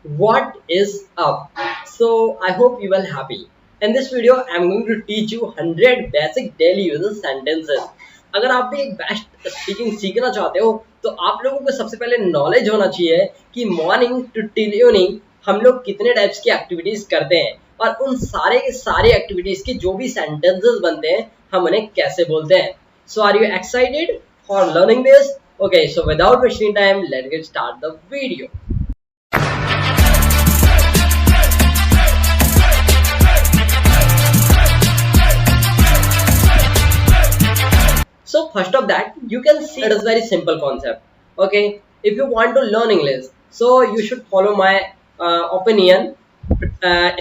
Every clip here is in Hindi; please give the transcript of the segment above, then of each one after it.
What is up? So I hope you are happy. In this video, I'm going to teach you 100 basic daily uses sentences. अगर आप भी एक बेस्ट स्पीकिंग सीखना चाहते हो तो आप लोगों को सबसे पहले नॉलेज होना चाहिए कि मॉर्निंग टू टिल इवनिंग हम लोग कितने टाइप्स की एक्टिविटीज करते हैं और उन सारे के सारे एक्टिविटीज के जो भी सेंटेंसेस बनते हैं हम उन्हें कैसे बोलते हैं. So are you excited for learning this? Okay, so without wasting time, let's get start the video. So first of that, you can see it is very simple concept. Okay, if you want to learn English, so you should follow my opinion.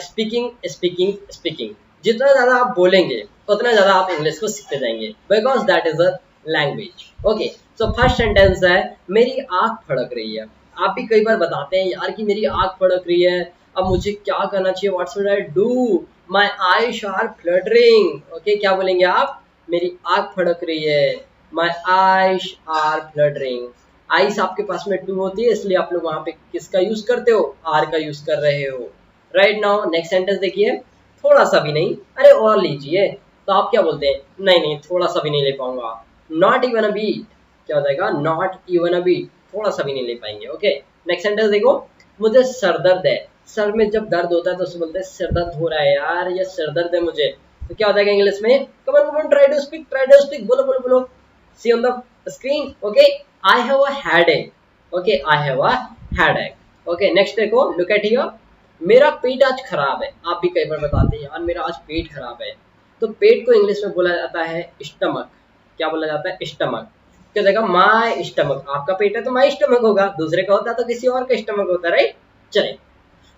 Speaking. जितना ज़्यादा आप बोलेंगे उतना ज़्यादा आप इंग्लिश को सीखते जाएंगे because that is a language. Okay, so first sentence है मेरी आँख फड़क रही है. आप भी कई बार बताते हैं यार कि मेरी आँख फड़क रही है, अब मुझे क्या करना चाहिए, what should I do, my eyes are fluttering. Okay, क्या बोलेंगे आप? मेरी आँख फड़क रही है, my eyes are fluttering. Ice आपके पास में टू होती है इसलिए आप लोग वहां पे किसका यूज करते हो? आर का यूज कर रहे हो. राइट नाउ नेक्स्ट सेंटेंस देखिए, थोड़ा सा भी नहीं, अरे और लीजिए. तो आप क्या बोलते हैं? नहीं थोड़ा सा भी नहीं ले पाऊंगा. Not even a beat. क्या हो जाएगा? नॉट इवन अ बीट, थोड़ा सा भी नहीं ले पाएंगे. ओके, नेक्स्ट सेंटेंस देखो, मुझे सर दर्द है. सर में जब दर्द होता है तो उससे बोलते हैं सिर दर्द हो रहा है यार, ये सिर दर्द है मुझे. तो क्या हो जाएगा इंग्लिश में? Come on try to speak, बोलो. See on the screen. Okay, I have a headache. Okay, I have a headache. Okay, next देखो, लुक एट हियर, मेरा पेट आज खराब है. आप भी कई बार बताते हैं यार मेरा आज पेट खराब है. तो पेट को इंग्लिश में बोला जाता है स्टमक. क्या बोला जाता है? स्टमक. क्या जाएगा? My stomach. आपका पेट है तो माय स्टमक होगा, दूसरे का होता तो किसी और का स्टमक होता. राइट, चले.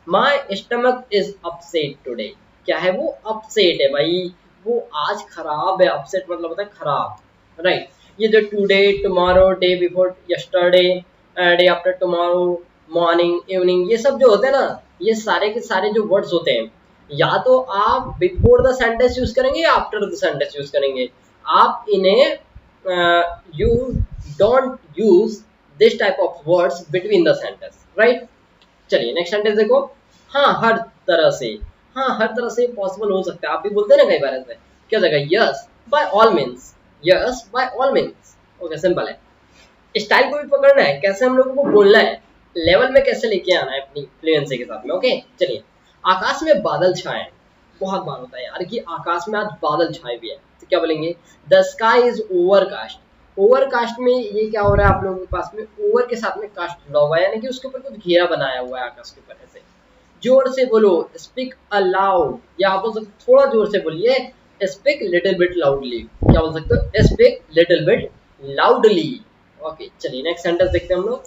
My stomach is upset today. क्या है वो? अपसेट है भाई, वो आज खराब है. अपसेट मतलब होता है खराब. राइट, ये जो today, tomorrow, day before yesterday, day after tomorrow, morning, evening, ये सब जो होते हैं ना, ये सारे के सारे जो वर्ड्स होते हैं, या तो आप बिफोर द सेंटेंस यूज करेंगे या आफ्टर द सेंटेंस यूज करेंगे. आप इन्हें you don't use this type of words between the sentence. Right, चलिए नेक्स्ट सेंटेंस देखो. हाँ हर तरह से. हाँ हर तरह से पॉसिबल हो सकता है. आप भी बोलते हैं ना कई बार ऐसे. क्या जगह? Yes by all means. Yes by all means. Okay, simple है. स्टाइल को भी पकड़ना है, कैसे हम लोगों को बोलना है, लेवल में कैसे लेके आना है अपनी फ्लुएंसी के साथ में. ओके, चलिए. आकाश में बादल छाए. बहुत बार होता है यार कि आकाश में आज बादल छाए हुए हैं, तो क्या बोलेंगे? The sky is overcast. Overcast में ये क्या हो रहा है आप लोगों के पास में? ओवर के साथ में कास्ट जुड़ा हुआ है, यानी कि उसके ऊपर कुछ घेरा बनाया हुआ है आकाश के ऊपर. ऐसे जोर से बोलो, स्पीक अलाउड. या आप बोल सकते थोड़ा जोर से बोलिए, स्पीक लिटिल बिट लाउडली. क्या बोल सकते हो? Speak little bit loudly. Okay, चलिए नेक्स्ट सेंटेंस देखते हैं हम लोग.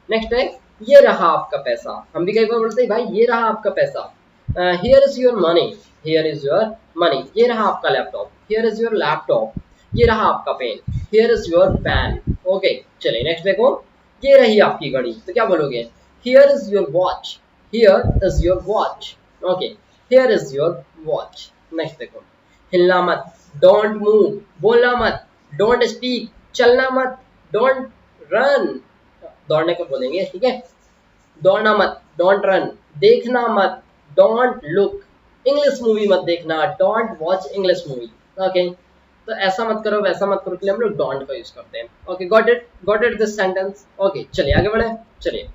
नेक्स्ट है ये रहा आपका पैसा. हम भी कई बार बोलते हैं भाई ये रहा आपका पैसा. Here is your money. Here is your money. ये रहा आपका laptop. Here is your laptop. ये रहा आपका pen. Here is your pen. Okay, चलिए नेक्स्ट देखो, ये रही आपकी घड़ी. तो क्या बोलोगे? Here is your watch. Here is your watch. Okay, here is your watch. Next देखो, हिलना मत. Don't move. बोलना मत. Don't speak. चलना मत. Don't run. दौड़ने को बोलेंगे, ठीक है. दौड़ना मत. Don't run. देखना मत. Don't look. इंग्लिश मूवी मत देखना. Don't watch English movie. Okay, तो ऐसा मत करो वैसा मत करो के लिए हम लोग डोंट का यूज करते हैं. Okay, got it this sentence. Okay, चलिए आगे बढ़े. चलिए,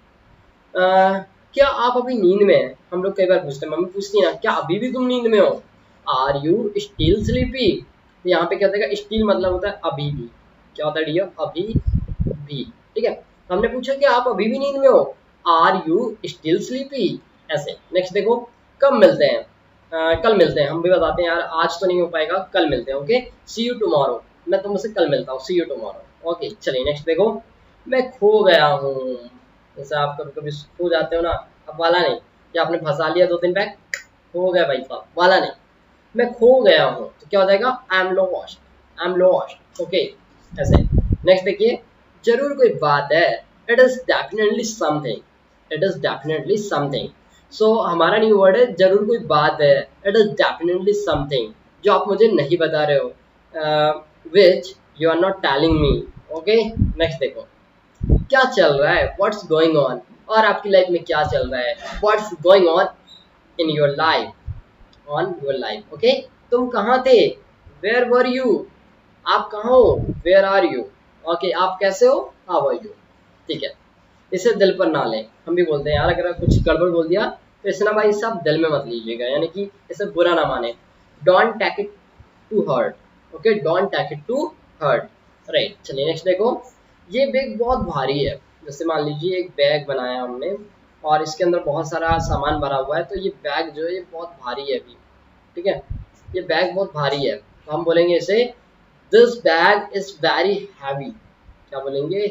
क्या आप अभी नींद में हैं? हम लोग कई बार पूछते हैं, मम्मी पूछती है ना, क्या अभी भी तुम नींद में हो? Are you still sleepy? तो यहाँ पे क्या होता है? स्टिल मतलब होता है अभी भी. क्या होता है डियर? अभी भी. ठीक है, हमने पूछा कि आप अभी भी नींद में हो. Are you still sleepy? ऐसे. नेक्स्ट देखो, कब मिलते हैं? कल मिलते हैं. हम भी बताते हैं यार आज तो नहीं हो पाएगा, कल मिलते हैं. Okay, see you tomorrow. मैं तुमसे कल मिलता हूँ. See you tomorrow. ओके, चलिए नेक्स्ट देखो, मैं खो गया हूँ. जैसे आप कभी कभी खो जाते हो ना, अब वाला नहीं, या आपने फंसा लिया 2 दिन बैक, हो गया भाई साहब, वाला नहीं. मैं खो गया हूँ तो क्या हो जाएगा? I am lost. I am lost. Okay, ऐसे. नेक्स्ट देखिए, जरूर कोई बात है. It is definitely something. It is definitely something. So हमारा न्यू वर्ड है जरूर कोई बात है. इट इज डेफिनेटली समथिंग, जो आप मुझे नहीं बता रहे हो, which you are not telling me. Okay, next देखो, क्या चल रहा है? What's going on. और आपकी लाइफ में क्या चल रहा है, what's going on in your life, on your life. Okay, तुम कहाँ थे, वेयर वर यू, आप कहाँ हो, वेयर आर यू। ओके, आप कैसे हो, हाउ आर यू। ठीक है, इसे दिल पर ना लें। हम भी बोलते हैं यार अगर कुछ गड़बड़ बोल दिया तो इसे ना भाई साहब दिल में मत लीजिएगा, यानी कि इसे बुरा ना माने। Don't take it to hurt, okay, don't take it to hurt, right. चलिए नेक्स्ट देखो, ये बैग बहुत भारी है। जैसे मान लीजिए एक बैग बनाया हमने और इसके अंदर बहुत सारा सामान भरा हुआ है, तो ये बैग जो है ये बहुत भारी है अभी, ठीक है, ये बैग बहुत भारी है, तो हम बोलेंगे इसे this bag is very heavy. क्या बोलेंगे,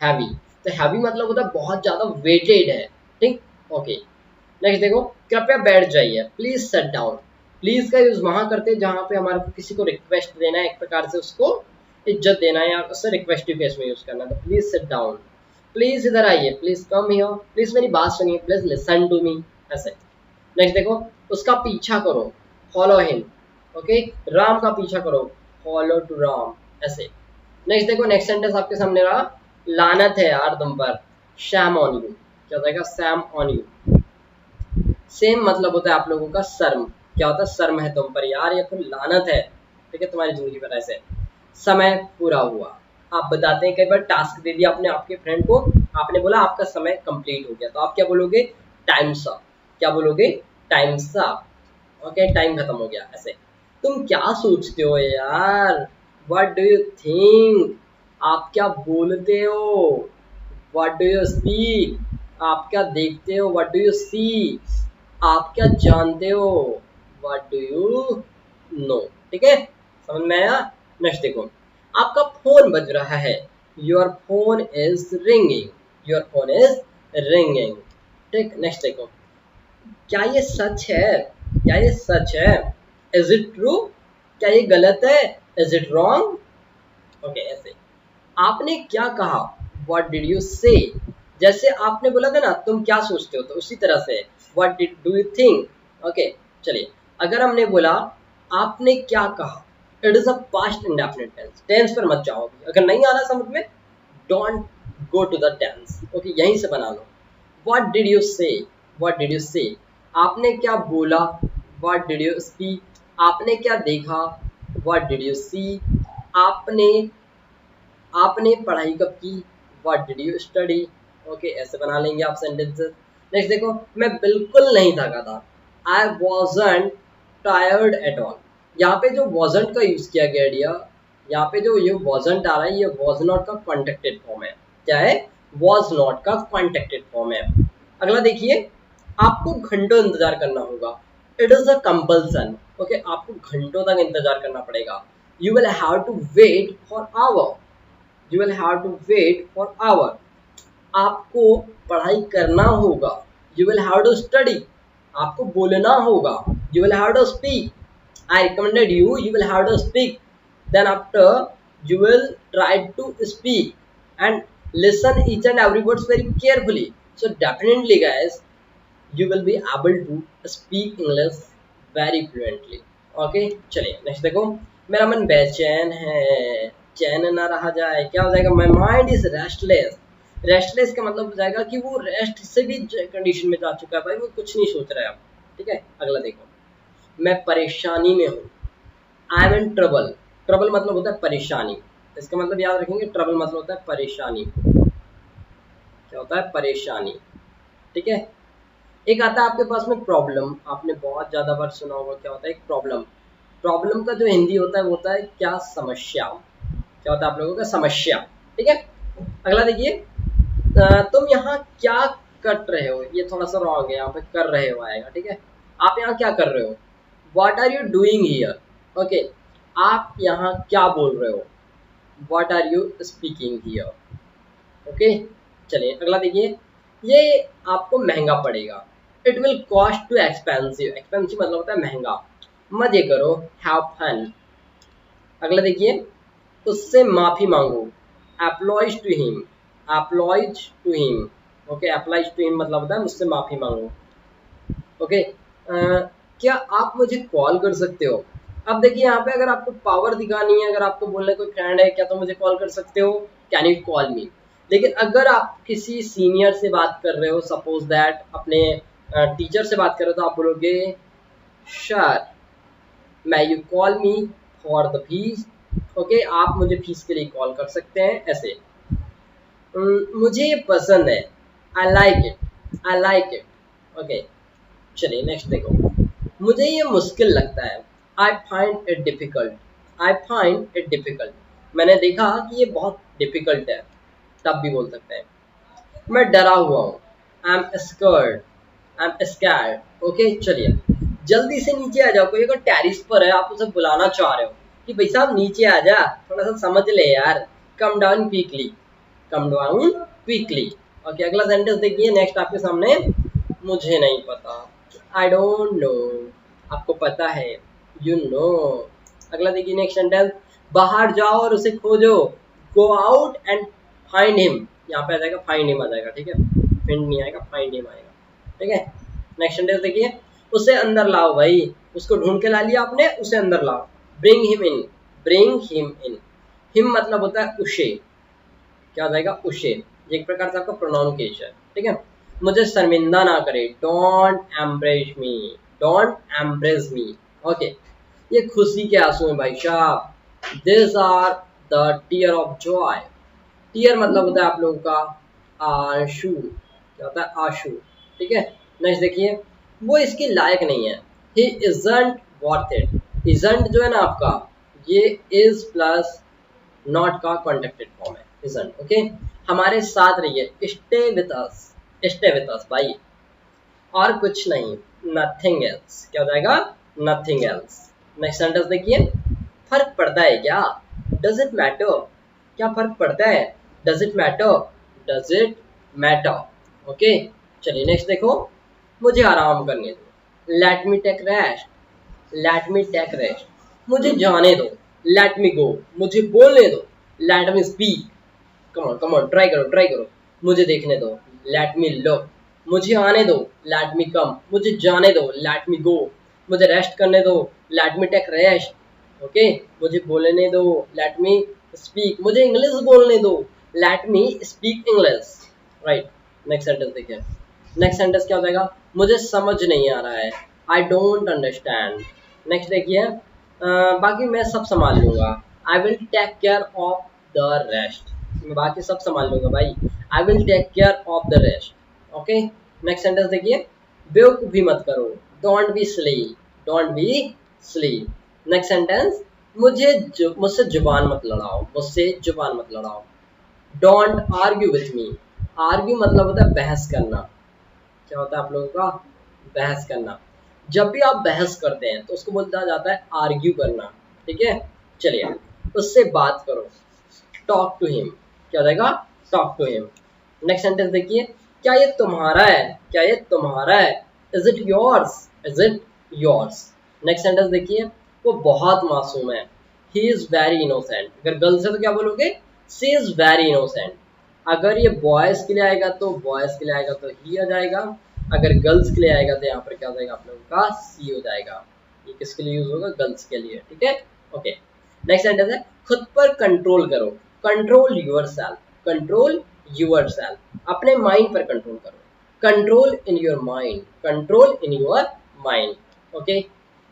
हैवी। तो हैवी मतलब होता है बहुत ज्यादा वेटेड है, ठीक। ओके, नेक्स्ट देखो, कृपया बैठ जाइए, प्लीज सेट डाउन। प्लीज का यूज वहां करते हैं जहां पे हमारे को किसी को रिक्वेस्ट देना है, एक प्रकार से उसको इज्जत देना है या उससे रिक्वेस्टिव केस में यूज करना है, तो प्लीज सेट डाउन, प्लीज इधर आइए, प्लीज कम हियर, प्लीज मेरी बात सुनिए, प्लीज लिसन टू मी, ऐसे। नेक्स्ट देखो, उसका पीछा करो, फॉलो हिम। ओके, राम का पीछा करो, फॉलो टू राम, ऐसे। नेक्स्ट देखो, नेक्स्ट सेंटेंस आपके सामने रहा, लानत है यार तुम पर, शैम ऑन यू। क्या होता है, सैम ऑन यू। सेम मतलब होता है आप लोगों का शर्म। क्या होता है, शर्म है तुम पर यार, या फिर लानत है, ठीक है, तुम्हारी जिंदगी पर। ऐसे समय पूरा हुआ, आप बताते हैं कई बार टास्क दे दिया आपने आपके फ्रेंड को, आपने बोला आपका समय कंप्लीट हो गया, तो आप क्या बोलोगे, टाइम्स अप। क्या बोलोगे, टाइम्स अप। ओके, टाइम खत्म हो गया, ऐसे। तुम क्या सोचते हो यार, व्हाट डू यू थिंक, आप क्या बोलते हो, व्हाट डू यू स्पीक, आप क्या देखते हो, व्हाट डू यू सी, आप क्या जानते हो, व्हाट डू यू नो। ठीक है, समझ में आया। नेक्स्ट देखो, आपका फोन बज रहा है, your phone is ringing, your phone is ringing. ठीक, नेक्स्ट देखो, क्या ये सच है, क्या ये सच है, इज इट ट्रू, क्या ये गलत है, इज इट रॉन्ग। ओके, ऐसे। आपने क्या कहा, व्हाट डिड यू से। जैसे आपने बोला था ना तुम क्या सोचते हो, तो उसी तरह से what did do you think. Okay, चलिए, अगर हमने बोला आपने क्या कहा, it is a past indefinite tense. Tense पर मत जाओ, अगर नहीं आ रहा समझ में, don't go to the tense. Okay, यहीं से बना लो। What did you say, what did you say, आपने क्या बोला, व्हाट डिड यू स्पीक, आपने क्या देखा, व्हाट डिड यू सी, आपने आपने पढ़ाई कब की, what did you study. Okay, ऐसे बना लेंगे आप सेंटेंसेस। नेक्स्ट देखो, मैं बिल्कुल नहीं थका था, आई वॉजंट टायर्ड एट ऑल। यहाँ पे जो वॉजंट का यूज किया गया डियर, यहाँ पे जो ये वॉजंट आ रहा है, ये वॉज नॉट का कॉन्टेक्टेड फॉर्म है। क्या है, वॉज नॉट का कॉन्टेक्टेड फॉर्म है। अगला देखिए, आपको घंटों इंतजार करना होगा, it is a compulsion. Okay, आपको घंटों तक इंतजार करना पड़ेगा, you will have to wait for hour, you will have to wait for hour. आपको पढ़ाई करना होगा, you will have to study, आपको बोलना होगा, you will have to speak, I recommended you, you will have to speak, then after you will try to speak and listen each and every words very carefully, so definitely guys you will be able to speak English very fluently. Okay, चलिए नेक्स्ट देखो, मेरा मन बेचैन है, चैन ना रहा जाए। क्या हो जाएगा, my mind is restless। Restless का मतलब हो जाएगा कि वो रेस्ट से भी कंडीशन में जा चुका है भाई, वो कुछ नहीं सोच रहा है अब। ठीक है, अगला देखो, मैं परेशानी में हूँ, I M in trouble. Trouble मतलब होता है परेशानी, इसका मतलब याद रखेंगे, ट्रबल मतलब होता है परेशानी। क्या होता है, परेशानी। ठीक है, एक आता है आपके पास में प्रॉब्लम, आपने बहुत ज्यादा बार सुना होगा। क्या होता है एक प्रॉब्लम, प्रॉब्लम का जो हिंदी होता है वो होता है क्या, समस्या। क्या होता है आप लोगों का, समस्या। ठीक है, अगला देखिए, तुम यहाँ क्या कर रहे हो, ये थोड़ा सा रॉन्ग है, यहाँ पे कर रहे हो आएगा। ठीक है, आप यहाँ क्या कर रहे हो, what are you doing here. Okay, आप यहाँ क्या बोल रहे हो, what are you speaking here. Okay, चलिए अगला देखिए, ये आपको महंगा पड़ेगा, it will cost too expensive. Expensive मतलब होता है महंगा। मजे करो, हैव फन। अगला देखिए, उससे माफी मांगो, apologise to him, apologise to him. Okay, apologise to him मतलब होता है मुझसे माफी मांगो। ओके, क्या आप मुझे कॉल कर सकते हो। अब देखिए यहाँ पे अगर आपको पावर दिखानी है, अगर आपको बोलने कोई फ्रेंड है क्या तो मुझे कॉल कर सकते हो, कैन यू कॉल मी। लेकिन अगर आप किसी सीनियर से बात कर रहे हो, सपोज दैट अपने टीचर से बात कर रहे हो, तो आप बोलोगे sir may you call me for the fees। Okay, आप मुझे फीस के लिए कॉल कर सकते हैं ऐसे। मुझे ये पसंद है, I like it, I like it. Okay, चलिए नेक्स्ट देखो। मुझे ये मुश्किल लगता है, I find it difficult, I find it difficult. मैंने देखा कि ये बहुत डिफिकल्ट है, तब भी बोल सकते हैं। मैं डरा हुआ हूँ, I M scared, I am scared. Okay, चलिए जल्दी से नीचे आ जाओ। कोई अगर टेरिस पर है, आप उसे बुलाना चाह रहे हो कि भाई साहब नीचे आ जा, थोड़ा सा समझ ले यार, come down quickly, come down quickly. Okay, अगला सेंटेंस देखिए नेक्स्ट आपके सामने। मुझे नहीं पता, आई डोंट नो, आपको पता है, यू नो। अगला देखिए नेक्स्ट सेंटेंस। बाहर जाओ और उसे खोजो, go out and find him. यहाँ पे आ जाएगा फाइंड हिम आ जाएगा, ठीक है, फिंड नहीं आएगा, फाइंड हिम आएगा, ठीक है। नेक्स्ट सेंटेंस देखिए। उसे अंदर लाओ भाई, उसको ढूंढ के ला लिया आपने, उसे अंदर लाओ। Bring him in, bring him in. Him मतलब होता है उसे, क्या हो जाएगा, उसे। एक प्रकार से आपका प्रोनाउन केस है, ठीक है। मुझे शर्मिंदा ना करे, don't embarrass me, don't embarrass me. Okay, ये खुशी के आंसू हैं भाई साहब, this are the tear of joy. Tear मतलब होता है आप लोगों का आंसू, क्या होता है, आंसू, ठीक है। नेक्स्ट देखिए। वो इसके लायक नहीं है, ही इजंट वर्थ इट। इजंट जो है ना आपका, ये इज प्लस नॉट का कॉन्टेक्टेड फॉर्म है, इजंट। ओके, हमारे साथ रहिए, stay with us, stay with us भाई, और कुछ नहीं, नथिंग एल्स। क्या हो जाएगा, नथिंग एल्स। नेक्स्ट सेंटेंस देखिए। फर्क पड़ता है क्या, डज इट मैटर। क्या फर्क पड़ता है, does it matter, does it matter. Okay, चलिए नेक्स्ट देखो। मुझे आराम करने दो, let me take rest, let me take rest. मुझे जाने दो, लेट मी गो। मुझे बोलने दो, let me speak. Come on try करो, ट्राई करो। मुझे देखने दो, लेट मी लुक। मुझे आने दो, लेट मी कम। मुझे जाने दो, लेट मी गो। मुझे रेस्ट करने दो, let me take rest. Okay, मुझे बोलने दो, लेट मी स्पीक। मुझे इंग्लिश बोलने दो, let me speak English. Right, next sentence देखिए। नेक्स्ट सेंटेंस क्या हो जाएगा, मुझे समझ नहीं आ रहा है, आई डोंट अंडरस्टैंड। नेक्स्ट देखिए। बाकी मैं सब संभाल लूंगा, I will take care of the rest. मैं बाकी सब संभाल लूंगा भाई, I will take care of the rest. Okay, next sentence देखिए। बेवकूफ़ी मत करो, don't be silly, don't be silly. Next sentence. मुझसे जुबान मत लड़ाओ, मुझसे जुबान मत लड़ाओ। Don't argue with me. Argue मतलब होता है बहस करना, क्या होता है आप लोगों का, बहस करना। जब भी आप बहस करते हैं तो उसको बोलता जाता है आर्ग्यू करना, ठीक है। चलिए, उससे बात करो, टॉक टू हिम। क्या हो जाएगा, talk to him. Next sentence देखिए। क्या ये तुम्हारा है, क्या ये तुम्हारा है, is it yours, is it yours. Next sentence देखिए। वो बहुत मासूम है, ही इज वेरी इनोसेंट। अगर गर्ल्स है तो क्या बोलोगे, सी इज वेरी इनोसेंट। अगर ये बॉयज के लिए आएगा तो बॉयज के लिए आएगा तो ही आ जाएगा। अगर गर्ल्स के लिए आएगा तो यहाँ पर क्या हो जाएगा आप लोगों का, सी हो जाएगा। ये किसके लिए यूज होगा, गर्ल्स के लिए, ठीक है। ओके, नेक्स्ट सेंटेंस है। खुद पर कंट्रोल करो, control yourself, control yourself. अपने माइंड पर कंट्रोल करो, control in your mind, control in your mind. Okay,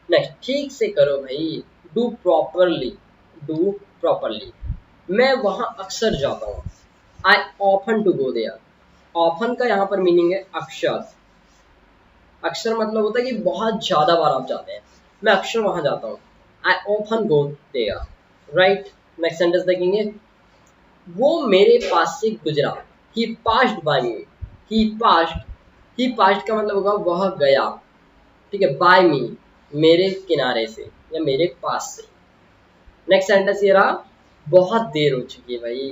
next. ठीक से करो भाई, डू प्रॉपरली, डू प्रॉपरली। मैं वहाँ अक्सर जाता हूँ, I often to go there. Often का यहाँ पर मीनिंग है अक्सर। अक्सर मतलब होता है कि बहुत ज़्यादा बार आप जाते हैं, मैं अक्सर वहाँ जाता हूँ, I often go there. Right, next sentence देखेंगे। वो मेरे पास से गुजरा, he passed by me, he passed, he passed का मतलब होगा वह गया, ठीक है, बाय मी, मेरे किनारे से या मेरे पास से। नेक्स्ट सेंटेंस ये रहा। बहुत देर हो चुकी है भाई,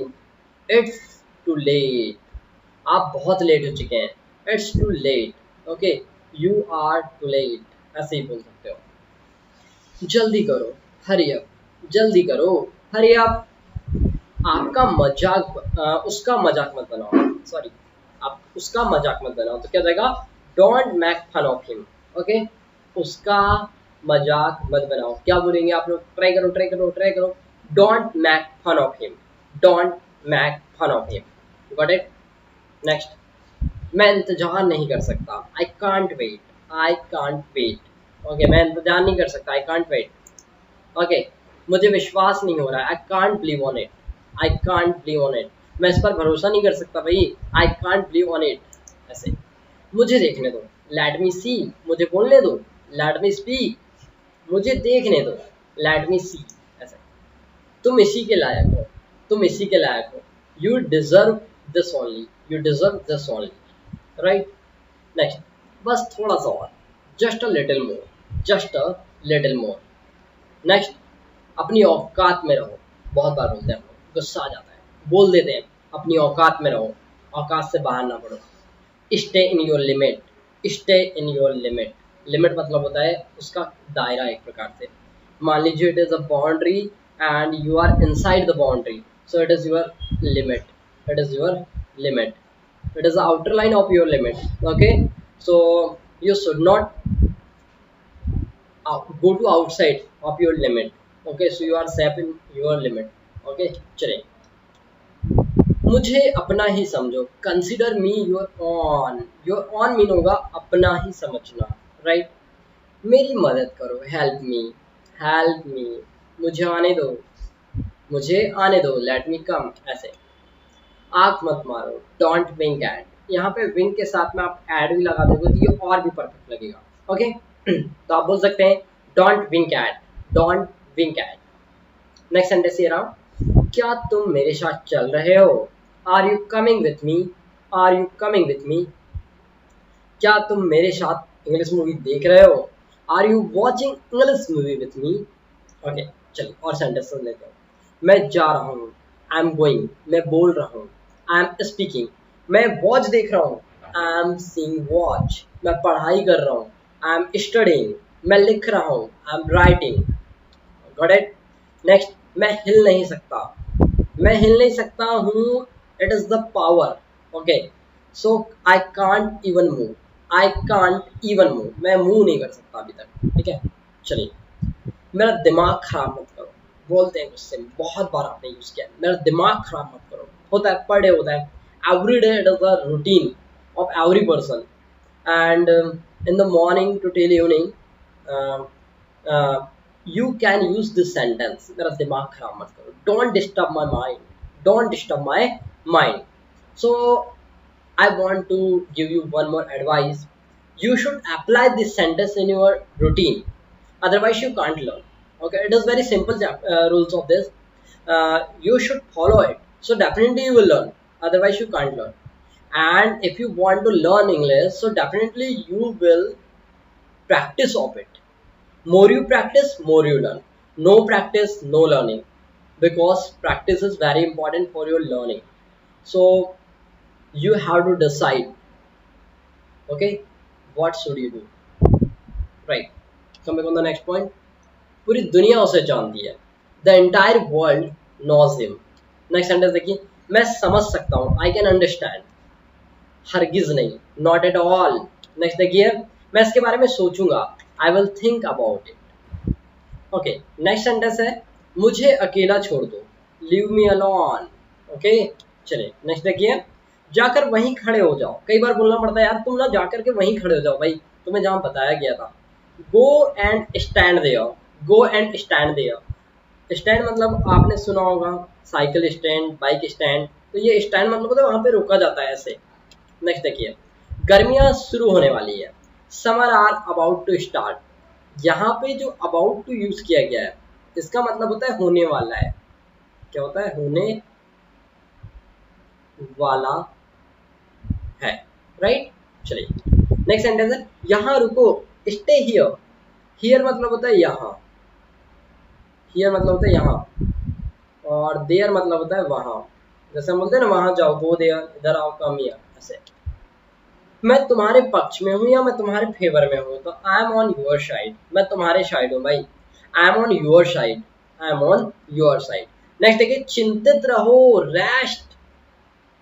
इट्स टू लेट। आप बहुत लेट हो चुके हैं, it's too late. Okay, you are too late, ऐसे ही बोल सकते हो। जल्दी करो, हरी अप, जल्दी करो, हरी अप। आपका मजाक उसका मजाक मत बनाओ, सॉरी, आप उसका मजाक मत बनाओ, तो क्या जाएगा, don't make fun of him. Okay, उसका मजाक मत बनाओ। क्या बोलेंगे आप लोग, ट्राई करो, ट्राई करो, ट्राई करो। Don't make fun of him, don't make fun of him. Got it. Next, मैं इंतजार नहीं कर सकता, I can't wait, I can't wait. Okay, मैं इंतजार नहीं कर सकता, आई कांट वेट। ओके, मुझे विश्वास नहीं हो रहा है, I can't believe on it, I can't believe on it. मैं इस पर भरोसा नहीं कर सकता भाई, I can't believe on it. ऐसे, मुझे देखने दो, लेट मी सी, मुझे बोलने दो, लेट मी स्पीक, मुझे देखने दो, लेट मी सी। ऐसे, तुम इसी के लायक हो, तुम इसी के लायक हो, you deserve this only, you deserve this only, right. Next, बस थोड़ा सा और, just a little more, just a little more. Next, अपनी औकात में रहो, बहुत बार बोलते हैं हम लोग, गुस्सा आ जाता है, बोल देते हैं अपनी औकात में रहो, औकात से बाहर ना बढ़ो। Stay in your limit, stay in your limit. Limit मतलब होता है उसका दायरा एक प्रकार से। मान लीजिए it is a boundary and you are inside the boundary, so it is your limit, it is your limit, it is the outer line of your limit. Okay, so you should not go to outside of your limit. Okay, so you are safe in your limit. Okay, चलिए, मुझे अपना ही समझो, consider me your on, your on mean होगा अपना ही समझना, राइट। मेरी मदद करो, हेल्प मी, हेल्प मी, मुझे आने दो, मुझे आने दो, लेट मी कम। ऐसे, आंख मत मारो, डोंट विंक एट। यहाँ पे विंक के साथ में आप एड भी लगा दोगे तो ये और भी परफेक्ट लगेगा। ओके, तो आप बोल सकते हैं don't wink at, don't wink at. Next sentence ये रहा, क्या तुम मेरे साथ चल रहे हो, are you coming with me, are you coming with me. क्या तुम मेरे साथ इंग्लिश मूवी देख रहे हो, are you watching English movie with me. Okay, चलिए और सेंटेंस लेते हैं। मैं जा रहा हूँ, आई एम गोइंग, मैं बोल रहा हूँ, आई एम स्पीकिंग। मैं वॉच देख रहा हूँ, आई एम सीइंग वॉच। मैं पढ़ाई कर रहा हूँ, आई एम स्टडिंग। मैं लिख रहा हूँ, I am writing. Got it. Next, मैं हिल नहीं सकता, मैं हिल नहीं सकता हूँ, it is the power. Okay, so I can't even move, I can't even move, मैं मूव नहीं कर सकता अभी तक। ठीक है, चलिए, मेरा दिमाग खराब मत करो, बोलते हैं गुस्से में, बहुत बार आपने यूज किया, मेरा दिमाग खराब मत करो। होता है, पर डे होता है, every day it is the routine of every person. And in the morning to till evening you can use this sentence, मेरा दिमाग खराब मत करो, don't disturb my mind, don't disturb my mind. So I want to give you one more advice, you should apply this sentence in your routine, otherwise you can't learn. Okay, it is very simple rules of this, you should follow it, so definitely you will learn, otherwise you can't learn. And if you want to learn English, so definitely you will practice of it. More you practice, more you learn. No practice, no learning, because practice is very important for your learning. So you have to decide, okay, what should you do, right? Coming on the next point, पूरी दुनिया उसे जानती है, the entire world knows him. Next sentence देखिए, मैं समझ सकता हूँ, आई कैन अंडरस्टैंड, हरगिज नहीं, नॉट एट ऑल। नेक्स्ट देखिए, मैं इसके बारे में सोचूंगा, I will think about it. Okay, next sentence है, मुझे अकेला छोड़ दो, लीव मी अलोन। ओके, चलिए नेक्स्ट देखिए, जाकर वहीं खड़े हो जाओ। कई बार बोलना पड़ता है यार, तुम ना जाकर के वहीं खड़े हो जाओ भाई, तुम्हें जहाँ बताया गया था। Go and stand there, go and stand there. Stand मतलब आपने सुना होगा, साइकिल स्टैंड, बाइक स्टैंड, तो ये स्टैंड मतलब होता है वहाँ पे रुका जाता है ऐसे। नेक्स्ट देखिए, गर्मियाँ शुरू होने वाली है, summer are about to start. यहाँ पे जो अबाउट टू यूज किया गया है, इसका मतलब होता है होने वाला है। क्या होता है? होने वाला है, राइट। चलिए नेक्स्ट सेंटेंस है, यहाँ रुको, स्टे हियर। हियर मतलब होता है यहाँ, हियर मतलब होता है यहाँ, और देयर मतलब होता है वहाँ। जैसे हम बोलते हैं ना, वहाँ जाओ, गो देयर, इधर आओ, कम हियर, ऐसे। मैं तुम्हारे पक्ष में हूँ या मैं तुम्हारे फेवर में हूँ, तो I am on your side, मैं तुम्हारे साइड हूँ भाई, I am on your side, I am on your side. Next देखिए, चिंतित रहो, रेस्ट,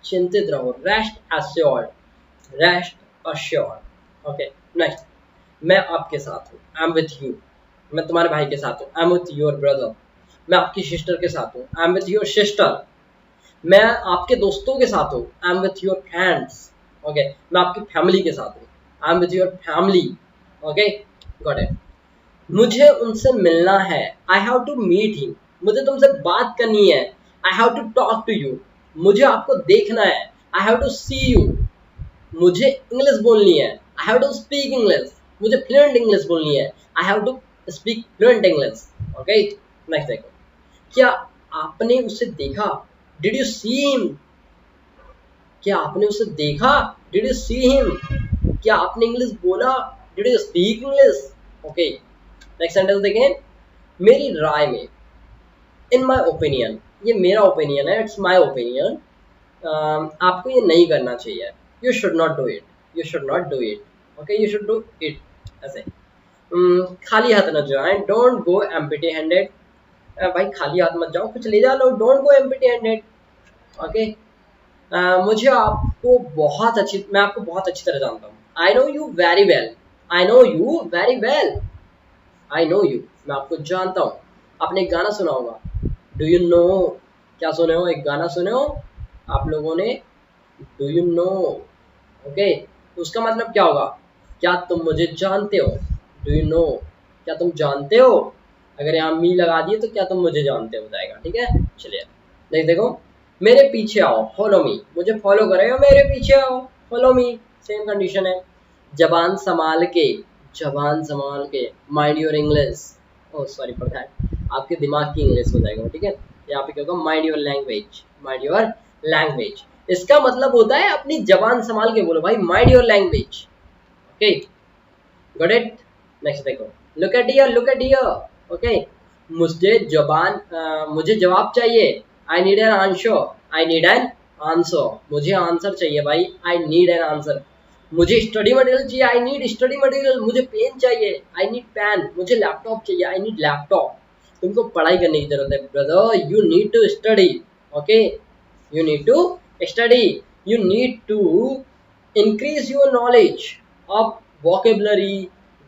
चिंतित रहो, rest assured, rest assured. Okay next, मैं आपके साथ हूँ, आई एम विथ यू, मैं तुम्हारे भाई के साथ हूँ, I am with your brother, मैं आपकी सिस्टर के साथ हूँ, I am with your sister. मैं आपके दोस्तों के साथ हूँ, I am with your friends. Okay, मैं आपकी फैमिली के साथ हूँ, I am with your family. Okay, got it. मुझे उनसे मिलना है, I have to meet him. मुझे तुमसे बात करनी है, I have to talk to you. मुझे आपको देखना है, I have to see you. मुझे इंग्लिश बोलनी है, I have to speak English. मुझे फ्लुएंट इंग्लिश बोलनी है, I have to speak fluent English. Okay, next देखो, क्या आपने उसे देखा, डिड यू सी हिम? क्या आपने उसे देखा, डिड यू सी हिम? क्या आपने इंग्लिश बोला, did you speak English? Okay, next sentence देखें, मेरी राय में, इन माई ओपिनियन, ये मेरा ओपिनियन है, इट्स माई ओपिनियन, आपको ये नहीं करना चाहिए, you should not do it, you should not do it. Okay, you should do it, ऐसे। खाली हाथ न जाए, डोंट गो एम्प्टी हैंडेड। भाई खाली हाथ मत जाओ, कुछ ले जा लो, don't go empty handed. Okay, मुझे आपको बहुत अच्छी, मैं आपको बहुत अच्छी तरह जानता हूँ, I know you very well, I know you very well, I know you, मैं आपको जानता हूँ। आपने एक गाना सुना होगा, डू यू नो, क्या सुने हो, एक गाना सुने हो आप लोगों ने, डू यू नो। ओके, उसका मतलब क्या होगा, क्या तुम मुझे जानते हो, डू यू नो, क्या तुम जानते हो। अगर यहाँ मी लगा दिए तो क्या तुम मुझे जानते हो जाएगा, ठीक है। चलिए नेक्स्ट देखो, मेरे पीछे आओ, फॉलो मी, मुझे फॉलो करेगा, मेरे पीछे आओ, फॉलो मी, सेम कंडीशन है। जबान संभाल के, जबान संभाल के, mind your English, oh sorry for that, आपके दिमाग की इंग्लिश हो जाएगा, ठीक है। यहाँ पे क्या होगा, mind your language, mind your language. इसका मतलब होता है अपनी जबान संभाल के बोलो भाई, mind your language. Okay, got it. Next देखो, look at here, look at here. Okay, मुझे जवाब चाहिए, I need an answer, I need an answer, मुझे आंसर चाहिए भाई, आई नीड एन आंसर। मुझे स्टडी मटेरियल चाहिए, आई नीड स्टडी मटेरियल। मुझे पेन चाहिए, आई नीड पेन। मुझे लैपटॉप चाहिए, आई नीड लैपटॉप। तुमको पढ़ाई करने की जरूरत है brother, you need to study. Okay, you need to study, you need to increase your knowledge of vocabulary,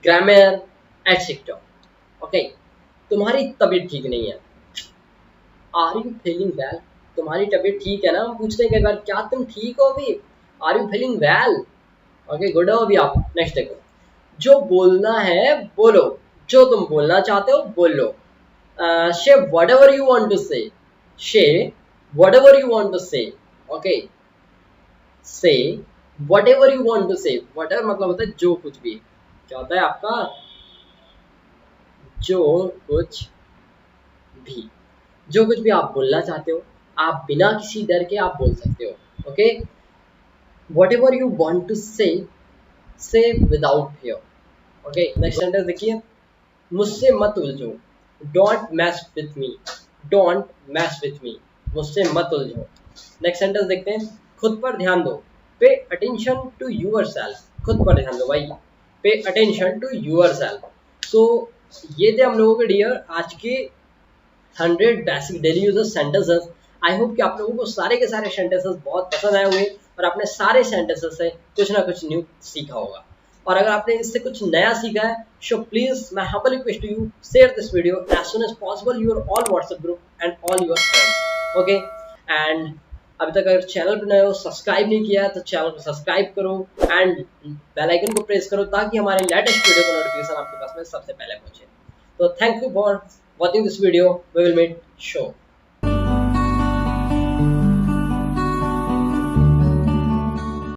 grammar, etc. Okay, तुम्हारी तबीयत ठीक नहीं है, आर यू फीलिंग वेल, तुम्हारी तबीयत ठीक है ना, हम पूछते हैं कई बार, क्या तुम ठीक हो अभी, are you feeling well. Okay, good हो अभी आप। नेक्स्ट देखो, जो बोलना है बोलो, जो तुम बोलना चाहते हो बोल लो। शे व्हाटएवर यू वांट टू से, शे whatever you want to say। okay, say whatever you want to say। whatever मतलब होता है जो कुछ भी, क्या होता है आपका, जो कुछ भी, जो कुछ भी आप बोलना चाहते हो, आप बिना किसी डर के आप बोल सकते हो। Okay, whatever you want to say, say without fear। Okay, next sentence देखिए, मुझसे मत उलझो, don't mess with me, don't mess with me, मुझसे मत उलझो। नेक्स्ट सेंटेंस देखते हैं, खुद पर ध्यान दो, पे अटेंशन टू यूर सेल्फ, खुद पर ध्यान दो भाई, pay attention to yourself. So ये थे हम लोगों के डियर आज के 100 basic daily user sentences. I hope कि आप लोगों को सारे के सारे सेंटेंसेस बहुत पसंद आए हुए और आपने सारे सेंटेंसेस से कुछ ना कुछ न्यू सीखा होगा। और अगर आपने इससे कुछ नया सीखा है, so please my humble request to you, share this video as soon as possible your all WhatsApp group and all your friends. Okay, and अभी तक अगर चैनल पर नए हो, सब्सक्राइब नहीं किया है तो चैनल को सब्सक्राइब करो एंड बेल आइकन को प्रेस करो ताकि हमारे लेटेस्ट वीडियो का नोटिफिकेशन आपके पास में सबसे पहले पहुंचे। तो thank you for watching this video, we will meet show.